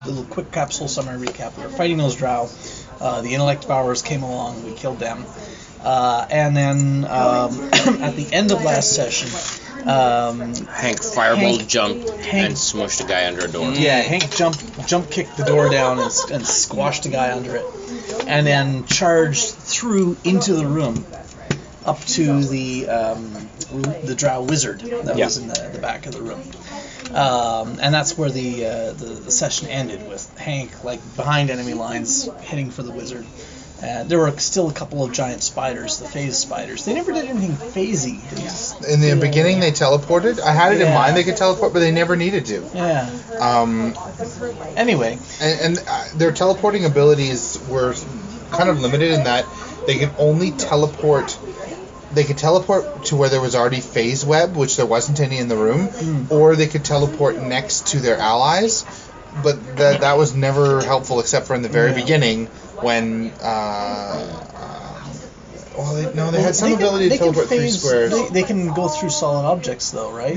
A little quick capsule summary recap. We were fighting those drow. The intellect devourers came along. We killed them. And then at the end of last session, Hank fireball jumped and smushed a guy under a door. Yeah, Hank jump kicked the door down and squashed a guy under it, and then charged through into the room up to the drow wizard that was in the back of the room. And that's where the session ended, with Hank behind enemy lines heading for the wizard. There were still a couple of giant spiders, the phase spiders. They never did anything phasey. In the beginning, they teleported. I had it in mind they could teleport, but they never needed to. Yeah. Anyway. And their teleporting abilities were kind of limited in that they could only teleport. They could teleport to where there was already phase web, which there wasn't any in the room, or they could teleport next to their allies. But that was never helpful, except for in the very beginning when. They had some ability to teleport phase, 3 squares. They can go through solid objects, though, right?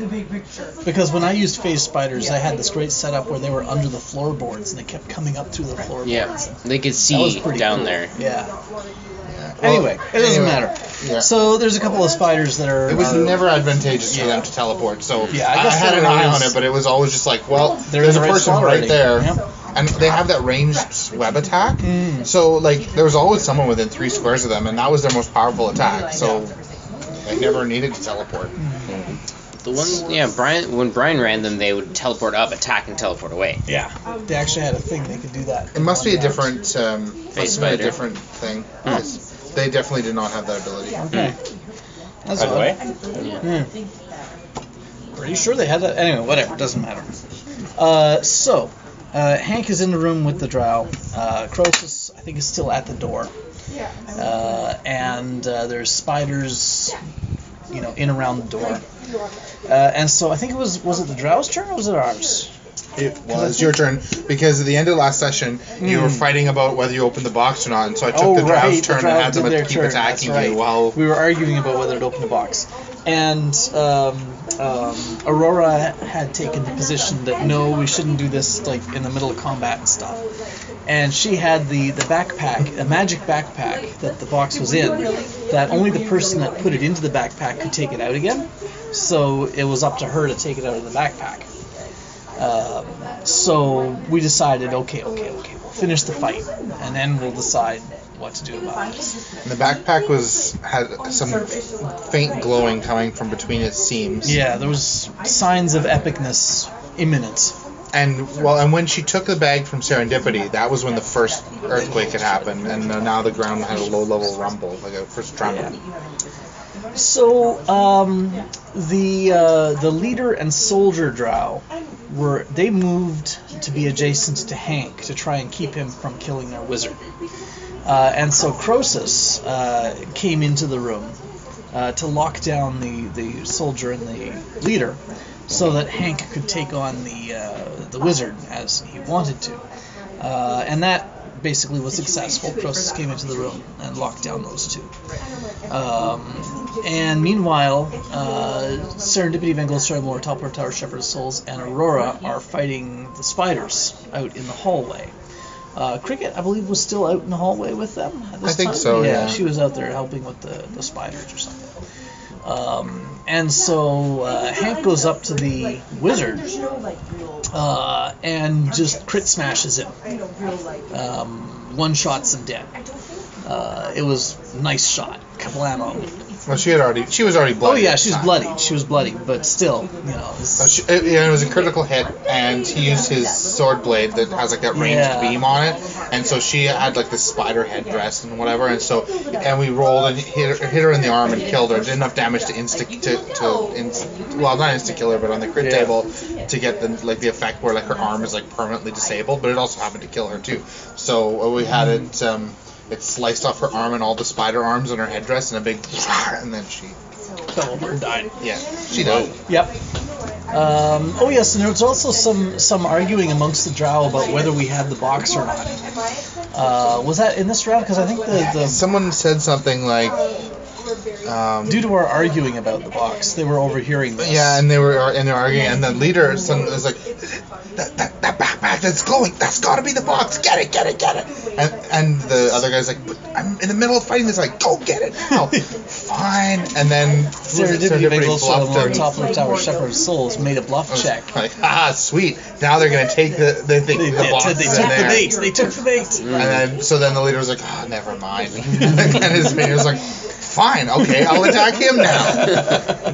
Because when I used phase spiders, I had this great setup where they were under the floorboards and they kept coming up through the floorboards. Yeah, they could see down cool. there. Yeah. Anyway, it doesn't matter. Yeah. So there's a couple of spiders that are... It was never advantageous for them to teleport, so I had an eye on it, but it was always just like, well, there's a person right there. Yep. And they have that ranged web attack, so there was always someone within 3 squares of them, and that was their most powerful attack, so they never needed to teleport. The one, when Brian ran them, they would teleport up, attack, and teleport away. Yeah, they actually had a thing they could do that. It must be a different, spider. different thing. They definitely did not have that ability. Okay. That's By the way? Yeah. Pretty sure they had that. Anyway, whatever, doesn't matter. So, Hank is in the room with the drow. Krosis, I think, is still at the door. And there's spiders, in around the door. And so I think was it the drow's turn or was it ours? It was your turn, because at the end of last session, you were fighting about whether you opened the box or not, and so I took the drow's turn and had them keep attacking you while... We were arguing about whether to open the box. And Aurora had taken the position that, no, we shouldn't do this in the middle of combat and stuff. And she had the backpack, a magic backpack that the box was in, that only the person that put it into the backpack could take it out again. So it was up to her to take it out of the backpack. So we decided, okay, we'll finish the fight, and then we'll decide what to do about it. And the backpack had some faint glowing coming from between its seams. Yeah, there was signs of epicness imminent. And when she took the bag from Serendipity, that was when the first earthquake had happened, and now the ground had a low-level rumble, like a first tremor. Yeah. So the leader and soldier drow they moved to be adjacent to Hank to try and keep him from killing their wizard. And so Krosis came into the room to lock down the soldier and the leader, so that Hank could take on the wizard as he wanted to. And that basically was successful. Krosis came into the room and locked down those two. And meanwhile, Serendipity, Van Glowstone, Toppler, Tower, Shepherd of Souls, and Aurora are fighting the spiders out in the hallway. Cricket, I believe, was still out in the hallway with them at this time. I think so, yeah. She was out there helping with the spiders or something. And so Hank goes up to the wizard and just crit smashes him. One-shots him dead. It was a nice shot. Kablamo. Well, she was already bloody. Oh yeah, she was bloodied, but still, it was a critical hit, and he used his sword blade that has that ranged beam on it, and so she had this spider headdress and whatever, and we rolled and hit her in the arm and killed her. Did enough damage to not insta kill her, but on the crit table to get the effect where her arm is permanently disabled, but it also happened to kill her too. So we had it. It sliced off her arm and all the spider arms on her headdress and a big, and then she fell over and died. Yeah, she died. Yep. Oh yes, and there was also some arguing amongst the drow about whether we had the box or not. Was that in this round? Because I think the someone said something like, due to our arguing about the box, they were overhearing this. Yeah, and they were arguing, and the leader was like, that backpack It's glowing. That's got to be the box. Get it. And the other guy's like, but I'm in the middle of fighting this. Like, go get it now. Fine. And then Serendipity bluffed on him. top of the Tower Shepherd of Souls made a bluff check. Like, sweet. Now they're going to take the box in there. They took the bait. And then the leader was like, never mind. And his mate was like, fine, okay, I'll attack him now.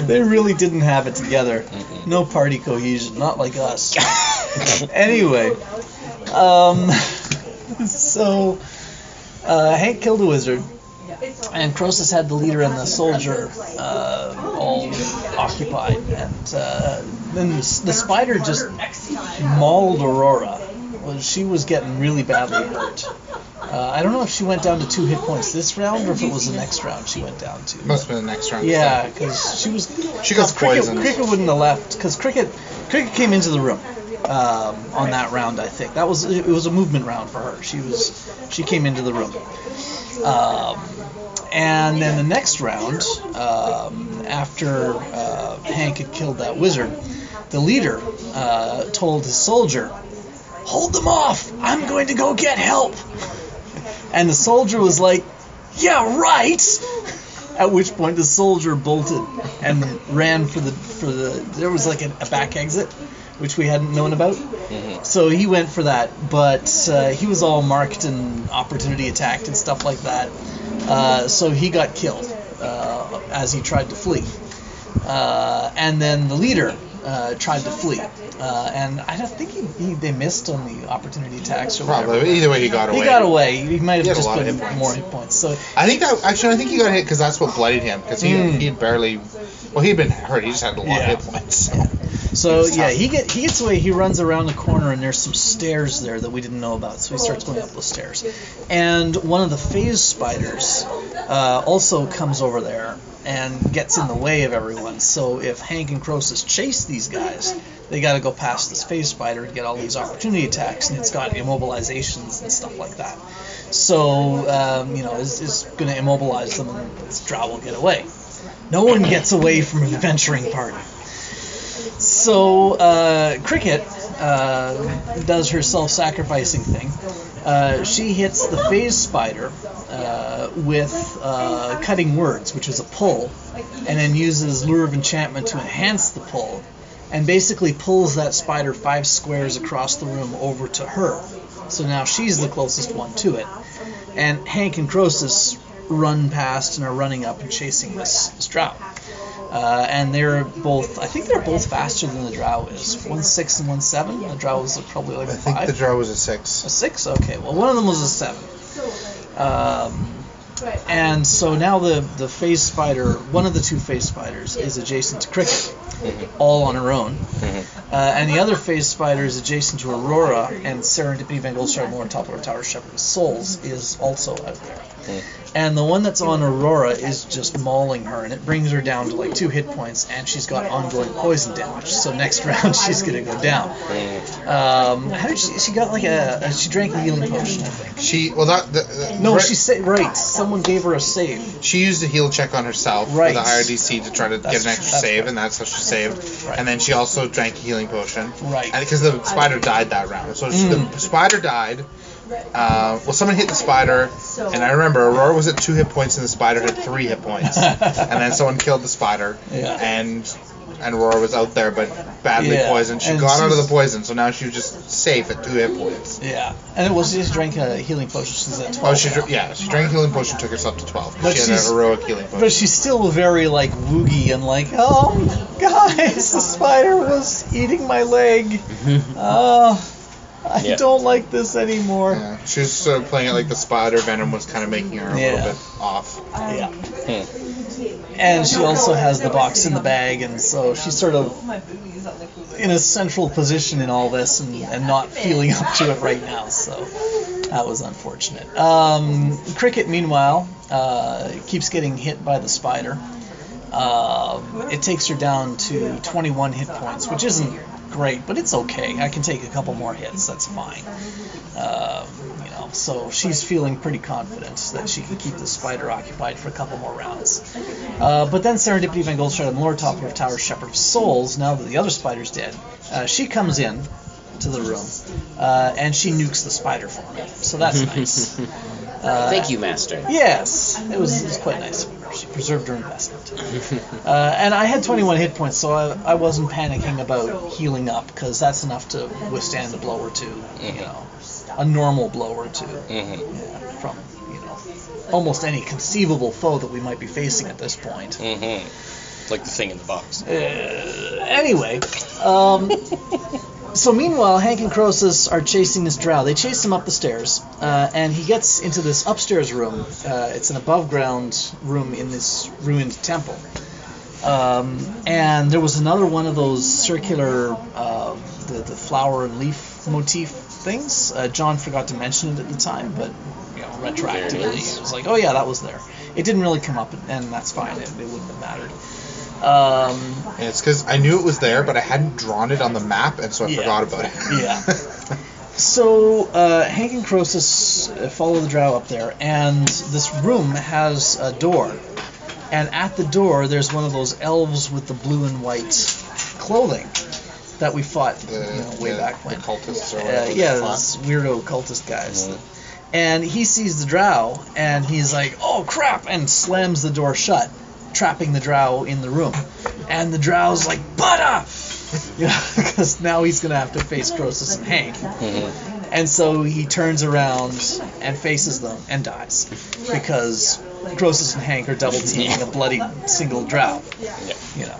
They really didn't have it together. No party cohesion, not like us. Anyway, so Hank killed a wizard, and Krosis had the leader and the soldier all occupied, and then the spider just mauled Aurora. She was getting really badly hurt. I don't know if she went down to 2 hit points this round or if it was the next round she went down to. Must have been the next round. Yeah, because she got poisoned. Cricket wouldn't have left because Cricket came into the room on that round. I think it was a movement round for her. She came into the room. And then the next round, after Hank had killed that wizard, the leader told his soldier, "Hold them off! I'm going to go get help!" And the soldier was like, "Yeah, right!" At which point the soldier bolted and ran for the there was like a back exit, which we hadn't known about. Mm-hmm. So he went for that, but he was all marked and opportunity attacked and stuff like that. So he got killed as he tried to flee. And then the leader tried to flee. And I don't think they missed on the opportunity attacks or whatever. Probably. Either way, he got away. He got away. He might have just been more hit points. So I think he got hit because that's what bloodied him. Because he had barely. Well, he'd been hurt. He just had a lot of hit points. So he gets away. He runs around the corner, and there's some stairs there that we didn't know about. So he starts going up those stairs. And one of the phase spiders also comes over there and gets in the way of everyone. So if Hank and Krosis chase these guys, they got to go past this phase spider and get all these opportunity attacks, and it's got immobilizations and stuff like that. So is going to immobilize them, and this drow will get away. No one gets away from an adventuring party. So Cricket does her self-sacrificing thing. She hits the phase spider with cutting words, which is a pull, and then uses Lure of Enchantment to enhance the pull, and basically pulls that spider 5 squares across the room over to her. So now she's the closest one to it. And Hank and Krosis run past and are running up and chasing this drow. And I think they're both faster than the drow is. 1.6 and 1.7. The drow was probably like a 5. I think the drow was a 6. A 6? Okay. Well, one of them was a 7. And so now the phase spider, one of the 2 phase spiders, is adjacent to Cricket, all on her own. And the other phase spider is adjacent to Aurora, and Serendipity Van Goldshire Moore on top of her Tower Shepherd of Souls is also out there. And the one that's on Aurora is just mauling her, and it brings her down to like 2 hit points, and she's got ongoing poison damage. So next round she's gonna go down. How did she got like she drank a healing potion, I think. She someone gave her a save. She used a heal check on herself with a higher DC to try to get an extra save, and that's how she saved. Right. And then she also drank a healing potion. Right. And because the spider died that round, so the spider died. Someone hit the spider, and I remember Aurora was at 2 hit points and the spider had 3 hit points. And then someone killed the spider, and Aurora was out there but badly poisoned. She got out of the poison, so now she was just safe at 2 hit points. Yeah, and she just drank a healing potion. She's at 12. She drank a healing potion, took herself to 12. But she had a heroic healing potion. But she's still very like woogie and like, oh guys, the spider was eating my leg. I don't like this anymore. Yeah, she was sort of playing it like the spider venom was kind of making her a little bit off. Yeah. And she also has the box in the bag, and so she's sort of in a central position in all this and not feeling up to it right now, so that was unfortunate. Cricket, meanwhile, keeps getting hit by the spider. It takes her down to 21 hit points, which isn't great, but it's okay. I can take a couple more hits. That's fine. So she's feeling pretty confident that she can keep the spider occupied for a couple more rounds. But then Serendipity Van Goldshire, the lower top of Tower Shepherd of Souls, now that the other spider's dead, she comes in to the room, and she nukes the spider for me. So that's nice. Thank you, Master. Yes, it was quite nice of her. She preserved her investment. And I had 21 hit points, so I wasn't panicking about healing up, because that's enough to withstand a blow or two, you know, a normal blow or two, from, you know, almost any conceivable foe that we might be facing at this point. Like the thing in the box. Anyway, so meanwhile, Hank and Krosis are chasing this drow. They chase him up the stairs, and he gets into this upstairs room. It's an above-ground room in this ruined temple. And there was another one of those circular, the flower and leaf motif things. John forgot to mention it at the time, but you know, retroactively, it was like, oh yeah, that was there. It didn't really come up, and that's fine. It wouldn't have mattered. It's because I knew it was there, but I hadn't drawn it on the map, and so I forgot about it. Yeah. So Hank and Krosis follow the drow up there, and this room has a door. And at the door, there's one of those elves with the blue and white clothing that we fought way back when. The cultists or whatever. Those weirdo cultist guys. And he sees the drow, and he's like, oh crap, and slams the door shut, trapping the drow in the room. And the drow's like, butter! Because now he's going to have to face Krosis and Hank. And so he turns around and faces them and dies. Because Krosis and Hank are double teaming a bloody single drow. You know.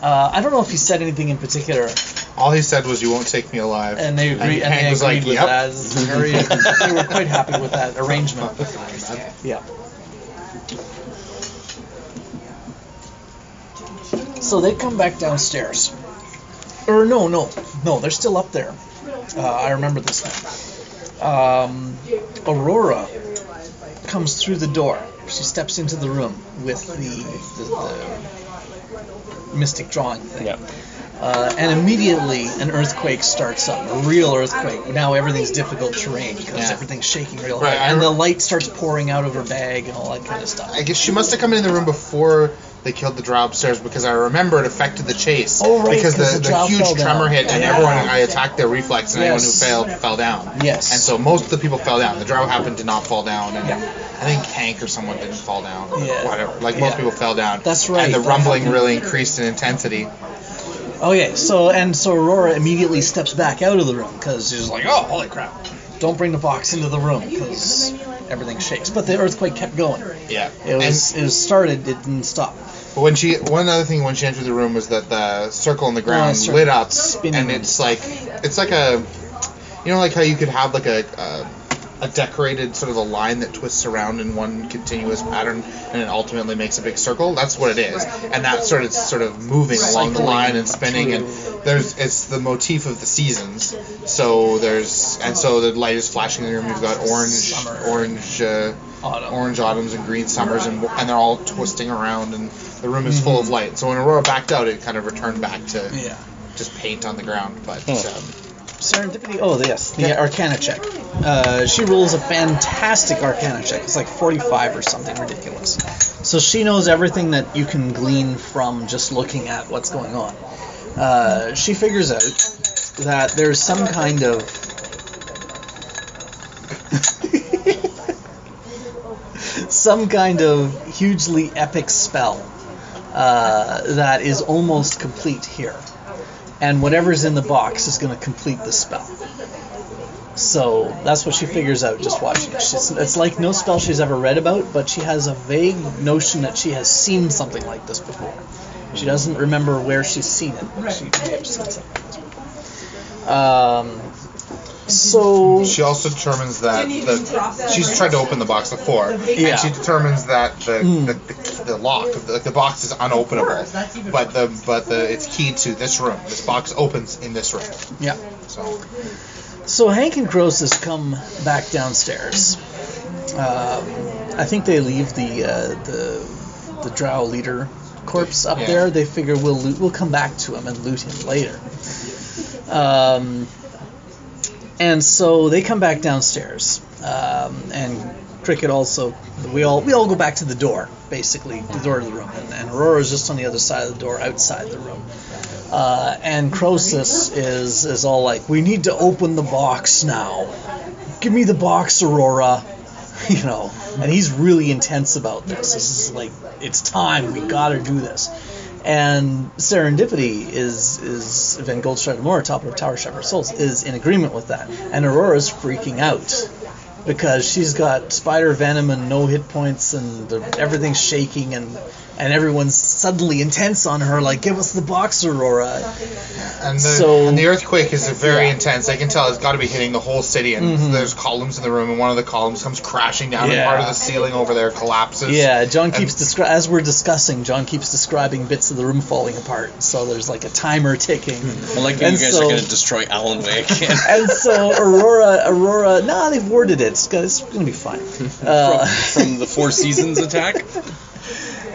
I don't know if he said anything in particular. All he said was, "You won't take me alive." And they agreed. And Hank was like, with "Yep." that. They were quite happy with that arrangement. Yeah. So they come back downstairs. Or no, they're still up there. I remember this now. Aurora comes through the door. She steps into the room with the mystic drawing thing. And immediately an earthquake starts up, a real earthquake. Now everything's difficult terrain because everything's shaking real hard. And the light starts pouring out of her bag and all that kind of stuff. I guess she must have come in the room before they killed the drow upstairs, because I remember it affected the chase. Oh, right, because the huge tremor hit, and everyone, I attacked their reflex, and anyone who failed fell down. Yes. And so most of the people fell down. The drow happened to not fall down, and I think Hank or someone didn't fall down. Whatever. Like, most people fell down. That's right. And the rumbling really increased in intensity. Okay, so Aurora immediately steps back out of the room, because she's like, oh, holy crap. Don't bring the box into the room, because everything shakes. But the earthquake kept going. Yeah. It started, it didn't stop. But one other thing when she entered the room was that the circle on the ground lit up, and it's like a, you know, like how you could have like a decorated sort of a line that twists around in one continuous pattern, and it ultimately makes a big circle. That's what it is, and that's sort of moving along the line and spinning, and it's the motif of the seasons. So the light is flashing in the room. You've got orange autumns and green summers, and they're all twisting around, and the room is full of light. So when Aurora backed out, it kind of returned back to just paint on the ground. But serendipity. Oh yes, the Arcana check. She rolls a fantastic Arcana check. It's like 45 or something ridiculous. So she knows everything that you can glean from just looking at what's going on. She figures out that there's some kind of hugely epic spell that is almost complete here. And whatever's in the box is going to complete the spell. So that's what she figures out just watching it. It's like no spell she's ever read about, but she has a vague notion that she has seen something like this before. She doesn't remember where she's seen it, but she may have seen something like this before. So she also determines that she's tried to open the box before, and she determines that the lock, the box is unopenable, but it's keyed to this room. This box opens in this room. Yeah. So Hank and Krosis come back downstairs. I think they leave the drow leader corpse up there. They figure we'll come back to him and loot him later. And so they come back downstairs, and Cricket also. We all go back to the door, basically the door to the room, and Aurora's just on the other side of the door, outside the room. And Krosis is all like, we need to open the box now. Give me the box, Aurora. You know, and he's really intense about this. This is like, it's time, we gotta do this. And Serendipity is Van Goldstride Moore, top of Tower Shepherd Souls, is in agreement with that. And Aurora's freaking out because she's got spider venom and no hit points, and everything's shaking, and everyone's suddenly intense on her, like, give us the box, Aurora. And the earthquake is very intense. I can tell it's got to be hitting the whole city, and there's columns in the room, and one of the columns comes crashing down, and part of the ceiling over there collapses. Yeah, John keeps as we're discussing, John keeps describing bits of the room falling apart. So there's like a timer ticking. I like that you guys are going to destroy Alan Way again. And so Aurora, they've worded it. It's going to be fine. From the Four Seasons attack?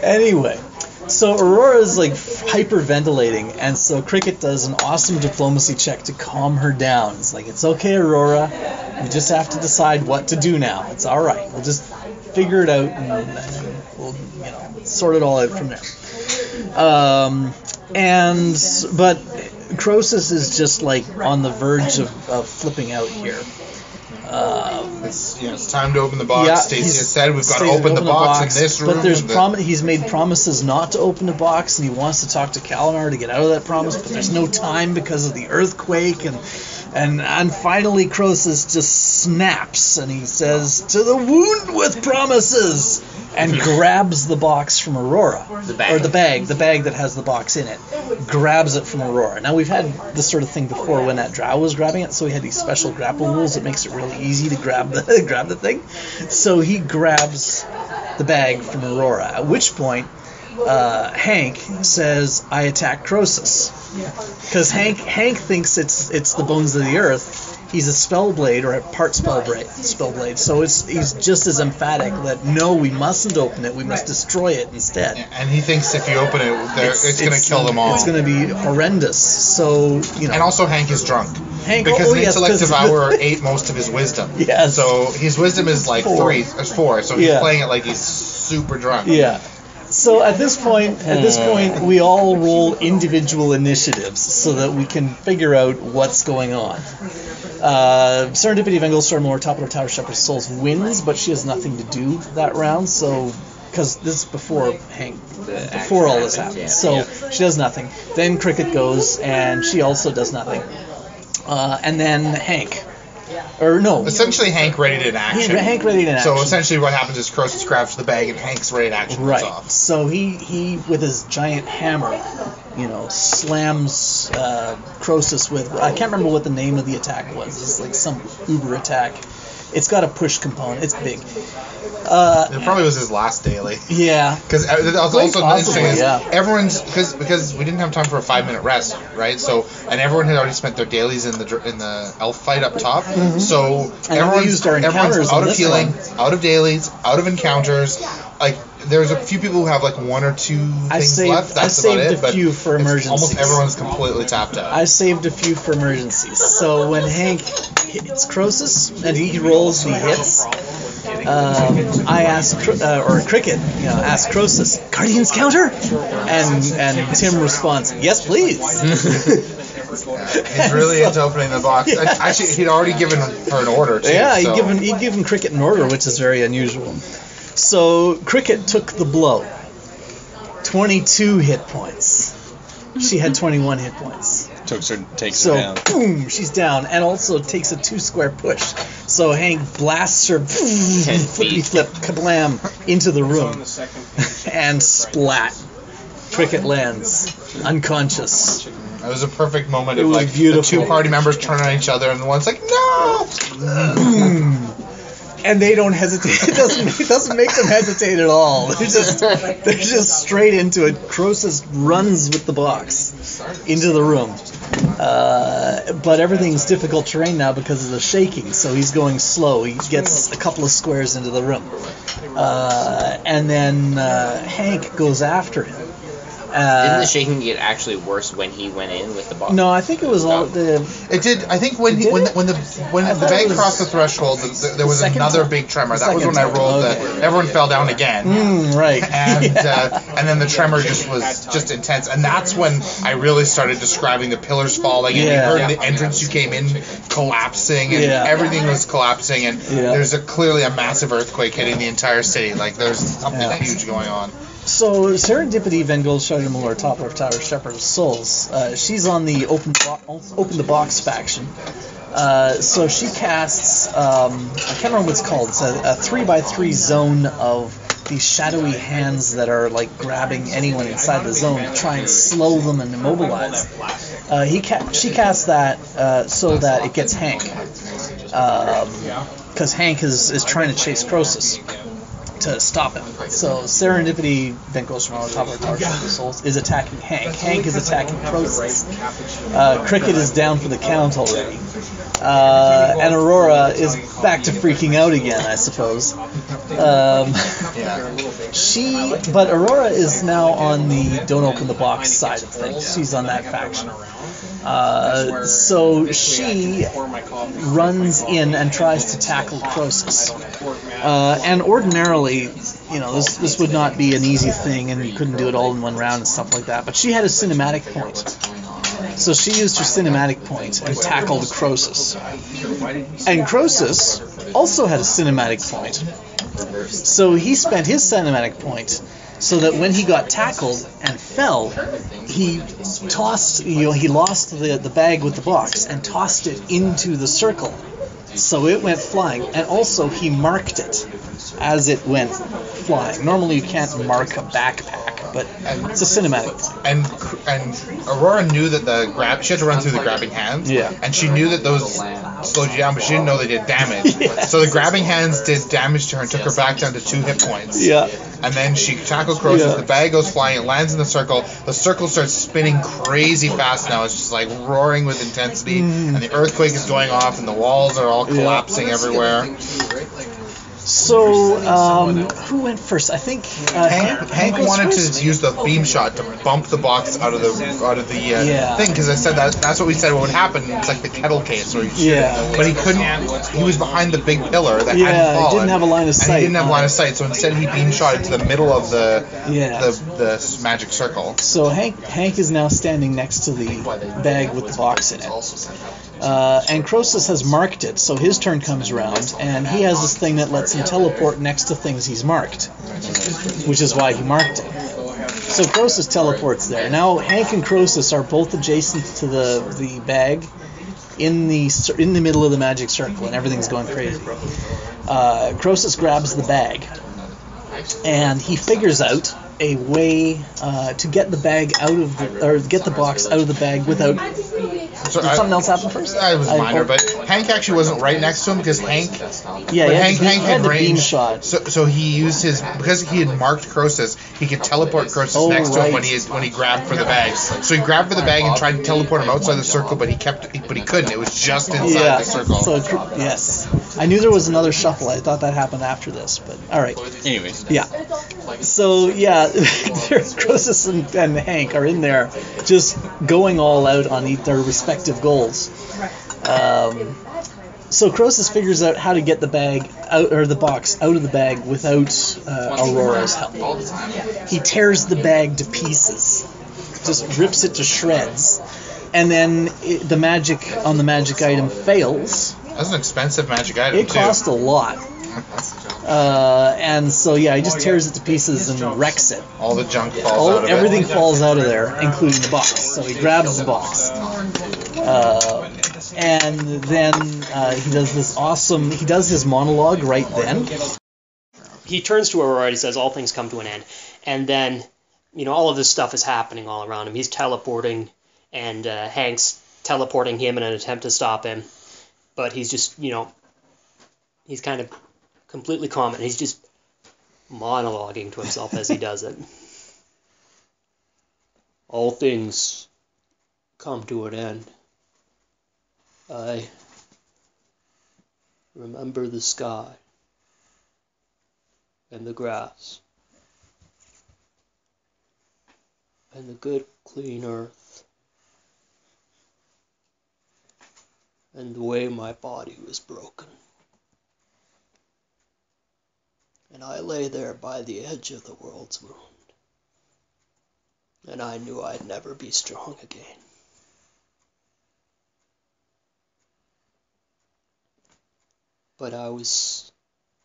Anyway, so Aurora's like hyperventilating, and so Cricket does an awesome diplomacy check to calm her down. It's like, it's okay, Aurora. We just have to decide what to do now. It's all right. We'll just figure it out, and we'll sort it all out from there. But Krosis is just like on the verge of flipping out here. It's time to open the box. Stacey has said we've got to open the box in this room. But he's made promises not to open the box, and he wants to talk to Kalinar to get out of that promise, but there's no time because of the earthquake, and finally Krosis just snaps, and he says, "To the wound with promises!" and grabs the box from Aurora. The bag that has the box in it. Grabs it from Aurora. Now, we've had this sort of thing before when that drow was grabbing it, so he had these special grapple rules that makes it really easy to grab the thing. So he grabs the bag from Aurora, at which point Hank says, "I attack Krosis." Because Hank thinks it's the bones of the earth. He's a spellblade, or a part spellblade, so he's just as emphatic that, no, we mustn't open it, we must destroy it instead. And he thinks if you open it, it's going to kill them all. It's going to be horrendous, so, And also Hank is drunk. Because the Intellect Devourer ate most of his wisdom. Yes. So his wisdom is like 4, so he's playing it like he's super drunk. Yeah. So at this point, we all roll individual initiatives so that we can figure out what's going on. Serendipity Van Goldstride Moore, top of Tower Shepherd Souls, wins, but she has nothing to do that round. So, because this is before all this happens, so she does nothing. Then Cricket goes, and she also does nothing. And then Hank. Essentially Hank ready to action. Hank ready to action. So essentially what happens is Krosis grabs the bag and Hank's ready to action. Right. Off. So he with his giant hammer, slams Krosis with, I can't remember what the name of the attack was. It's like some uber attack. It's got a push component. It's big. It probably was his last daily. Yeah. Because also interesting is everyone's because we didn't have time for a 5-minute rest, right? So everyone had already spent their dailies in the elf fight up top. Mm-hmm. So everyone's out of healing, out of dailies, out of encounters. Like there's a few people who have like 1 or 2 things left. That's about it. I saved a few for emergencies. Almost everyone's completely tapped out. I saved a few for emergencies. So when Hank hits Krosis and he rolls the hits, I ask Cricket, ask Krosis, Guardian's counter, and Tim responds, yes, please. He's really into opening the box. Actually, he'd already given her an order too. Yeah, he'd given Cricket an order, which is very unusual. So Cricket took the blow. 22 hit points. She had 21 hit points. Takes her down. So, boom, she's down, and also takes a 2-square push. So Hank blasts her, flippity flip, kablam, into the room, and splat. Cricket lands, unconscious. That was a perfect moment of like the 2 party members turn on each other, and the one's like, no! Boom! And they don't hesitate. It doesn't make them hesitate at all. They're just straight into it. Krosis runs with the box into the room. But everything's difficult terrain now because of the shaking, so he's going slow. He gets a couple of squares into the room. And then Hank goes after him. Didn't the shaking get actually worse when he went in with the box? No, I think it was all the. It did. I think when the bag crossed the threshold, there was another big tremor. That was when I rolled. Everyone fell down again. Right. And then the tremor was intense, and that's when I really started describing the pillars falling, and you heard the entrance you came in collapsing, and everything was collapsing, and there's clearly a massive earthquake hitting the entire city. Like there's something huge going on. So Serendipity then goes shouting Muller, Toppler of Tower, Shepherd of Souls. She's on the open the box faction. So she casts I can't remember what it's called. It's a 3x3 zone of these shadowy hands that are like grabbing anyone inside the zone to try and slow them and immobilize. She casts that so that it gets Hank, because Hank is trying to chase Krosis to stop him. So Serendipity then goes from on top of Tower of Souls is attacking Hank. Hank is attacking Krosis. Cricket is down for the count already. And Aurora is back to freaking out again, I suppose. But Aurora is now on the don't open the box side of things. She's on that faction. So she runs in and tries to tackle Krosis. And ordinarily, this would not be an easy thing, and you couldn't do it all in one round and stuff like that. But she had a cinematic point. So she used her cinematic point and tackled Krosis. And Krosis also had a cinematic point. So he spent his cinematic point so that when he got tackled and fell, he tossed, he lost the bag with the box and tossed it into the circle. So it went flying, and also he marked it as it went flying. Normally you can't mark a backpack, but it's a cinematic point. And Aurora knew that she had to run through the grabbing hands, and she knew that those slowed you down, but she didn't know they did damage. Yes. So the grabbing hands did damage to her and took her back down to 2 hit points. Yeah. And then she tackled Krosis, the bag goes flying, it lands in the circle starts spinning crazy fast now, it's just like roaring with intensity, and the earthquake is going off, and the walls are all collapsing everywhere. So, who went first? I think Hank wanted first? to use the beam shot to bump the box out of the thing, because I said that's what we said what would happen. It's like the kettle case, where but he couldn't. He was behind the big pillar that hadn't fallen. He didn't have a line of sight. And he didn't have a line of sight, so instead he beam shot into the middle of the magic circle. So Hank is now standing next to the bag with the box in it. And Krosis has marked it, so his turn comes around, and he has this thing that lets him teleport next to things he's marked, which is why he marked it. So Krosis teleports there. Now Hank and Krosis are both adjacent to the bag in the middle of the magic circle, and everything's going crazy. Krosis grabs the bag, and he figures out a way to get the bag get the box out of the bag without. Did something else happen first? It was minor, but Hank actually wasn't right next to him because Hank had range. Beam shot. So he used because he had marked Krosis, he could teleport Krosis next to him when he grabbed for the bag. So he grabbed for the bag and tried to teleport him outside the circle, but he couldn't. It was just inside the circle. So yes, I knew there was another shuffle. I thought that happened after this, but all right. Anyways. Yeah. So Krosis and Hank are in there just going all out on their respective goals. So Krosis figures out how to get the bag out, or the box out of the bag without Aurora's help. He tears the bag to pieces, just rips it to shreds, and then the magic item fails. That's an expensive magic item. It cost a lot. And so he just tears it to pieces and wrecks it. All the junk falls out of it. Everything falls out of there, including the box. So he grabs the box. And then he does this awesome. He does his monologue right then. He turns to Aurora and he says, "All things come to an end." And then, all of this stuff is happening all around him. He's teleporting, and Hank's teleporting him in an attempt to stop him. But he's just, he's kind of completely calm, and he's just monologuing to himself as he does it. All things come to an end. I remember the sky and the grass and the good clean earth, and the way my body was broken. And I lay there by the edge of the world's wound, and I knew I'd never be strong again. But I was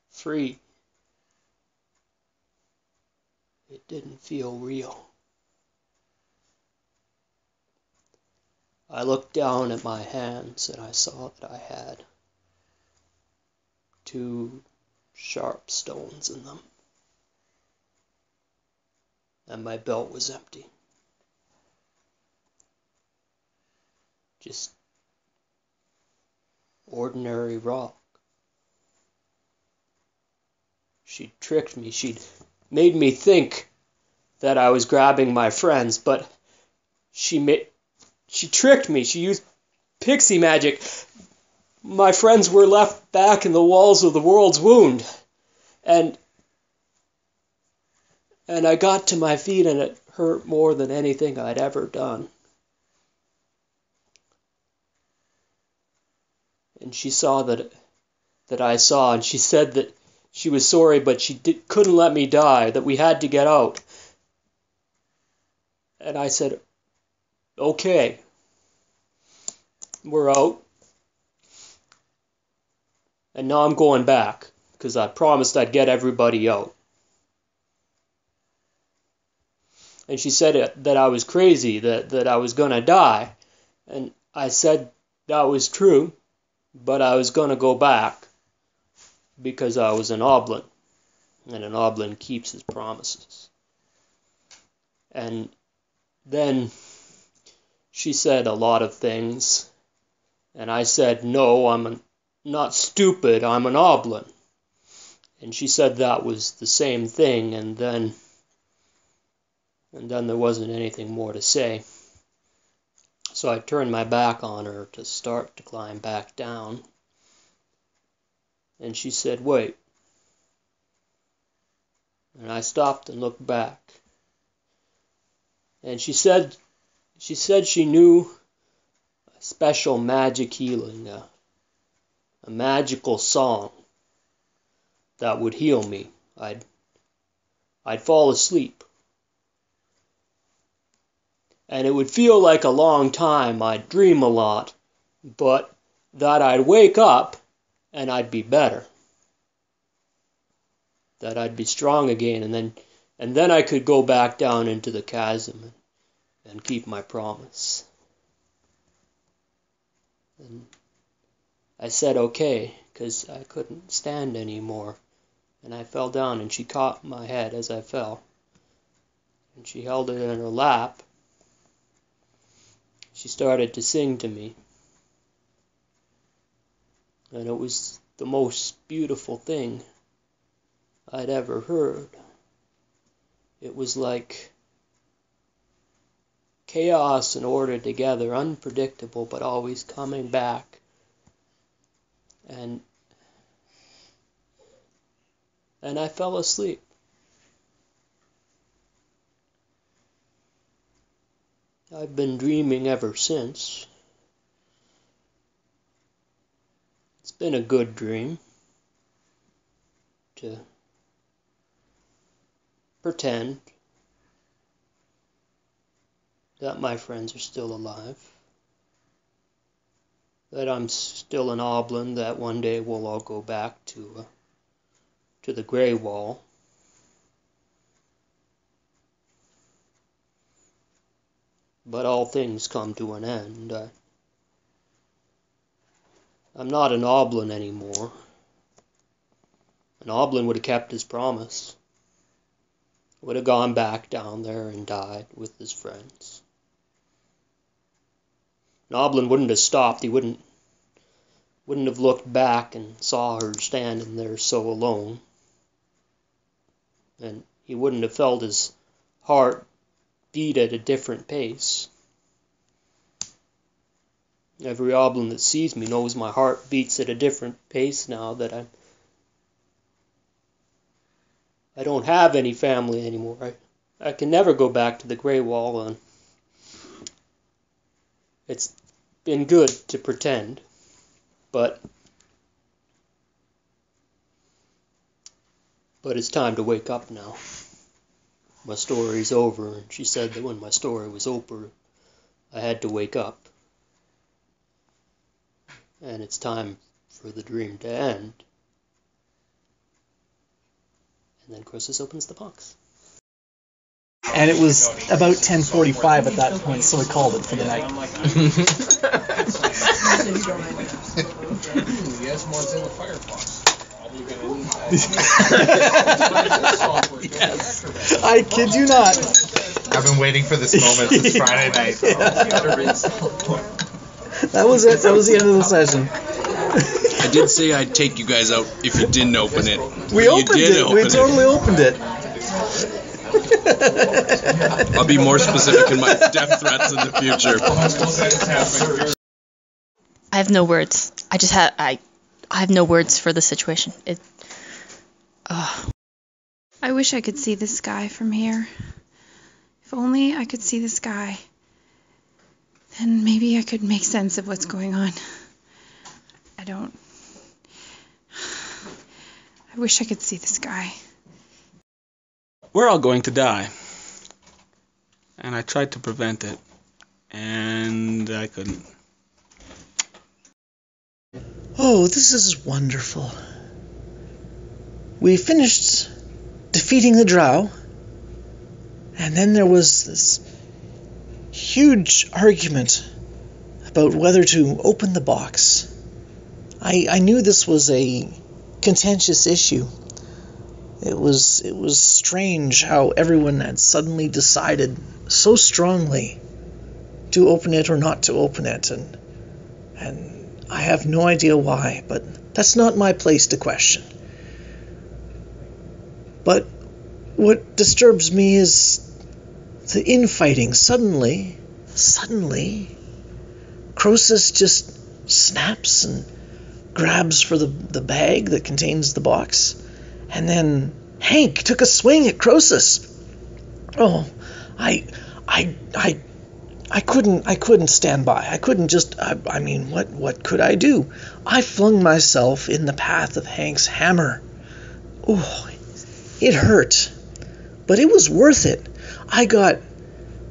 free. It didn't feel real. I looked down at my hands and I saw that I had 2 sharp stones in them. And my belt was empty. Just ordinary rock. She tricked me. She'd made me think that I was grabbing my friends, but she tricked me. She used pixie magic. My friends were left back in the walls of the world's wound. And I got to my feet and it hurt more than anything I'd ever done. And she saw that I saw, and she said that she was sorry, but she couldn't let me die, that we had to get out. And I said, okay, we're out. And now I'm going back, because I promised I'd get everybody out. And she said that I was crazy, that I was going to die. And I said that was true, but I was going to go back because I was an oblin, and an oblin keeps his promises. And then she said a lot of things, and I said, no, I'm not stupid, I'm an oblin. And she said that was the same thing, and then there wasn't anything more to say. So I turned my back on her to start to climb back down. And she said, wait. And I stopped and looked back. And she said she knew a special magic healing, a magical song that would heal me. I'd fall asleep. And it would feel like a long time. I'd dream a lot, but that I'd wake up and I'd be better. That I'd be strong again, and then I could go back down into the chasm and keep my promise. And I said okay, because I couldn't stand anymore. And I fell down, and she caught my head as I fell. And she held it in her lap. She started to sing to me. And it was the most beautiful thing I'd ever heard. It was like chaos and order together, unpredictable, but always coming back. And I fell asleep. I've been dreaming ever since. It's been a good dream to pretend that my friends are still alive, that I'm still an oblin, that one day we'll all go back to the Grey Wall. But all things come to an end. I'm not an oblin anymore. An oblin would have kept his promise. Would have gone back down there and died with his friends. An oblin wouldn't have stopped. He wouldn't have looked back and saw her standing there so alone. And he wouldn't have felt his heart beat at a different pace. Every oblin that sees me knows my heart beats at a different pace now that I don't have any family anymore. I can never go back to the Grey Wall, and it's been good to pretend, but it's time to wake up now. My story's over, and she said that when my story was over, I had to wake up. And it's time for the dream to end. And then Krosis opens the box. And it was about 10:45 at that point, so we called it for the night. I kid you not. I've been waiting for this moment since Friday night. That was it. That was the end of the session. I did say I'd take you guys out if you didn't open it. We opened it. We totally opened it. I'll be more specific in my death threats in the future. I have no words. I have no words for the situation. I wish I could see the sky from here. If only I could see the sky. Then maybe I could make sense of what's going on. I wish I could see the sky. We're all going to die. And I tried to prevent it. And I couldn't. Oh, this is wonderful. We finished defeating the drow, and then there was this huge argument about whether to open the box. I knew this was a contentious issue. It was strange how everyone had suddenly decided so strongly to open it or not to open it, and I have no idea why, but that's not my place to question. But what disturbs me is the infighting. Suddenly, Krosis just snaps and grabs for the bag that contains the box, and then Hank took a swing at Krosis. Oh, I couldn't stand by. I couldn't just. I mean, what could I do? I flung myself in the path of Hank's hammer. Oh, it hurt, but it was worth it. I got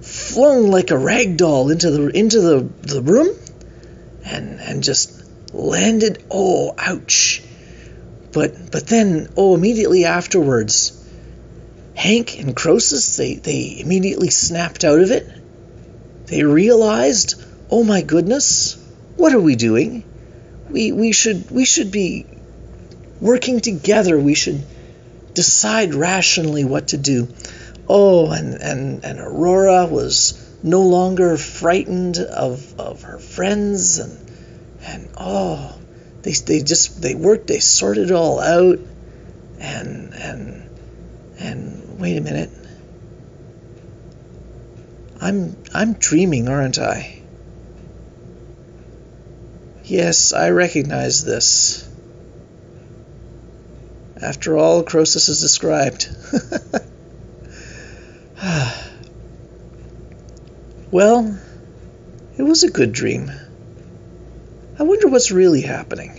flung like a rag doll into the room, and just landed. Oh, ouch! But then, immediately afterwards, Hank and Krosis they immediately snapped out of it. They realized, oh my goodness, what are we doing? We should be working together. We should decide rationally what to do. Oh, and Aurora was no longer frightened of her friends, and they worked, they sorted it all out, and wait a minute. I'm dreaming, aren't I? Yes, I recognize this. After all Krosis has described. Well, it was a good dream. I wonder what's really happening.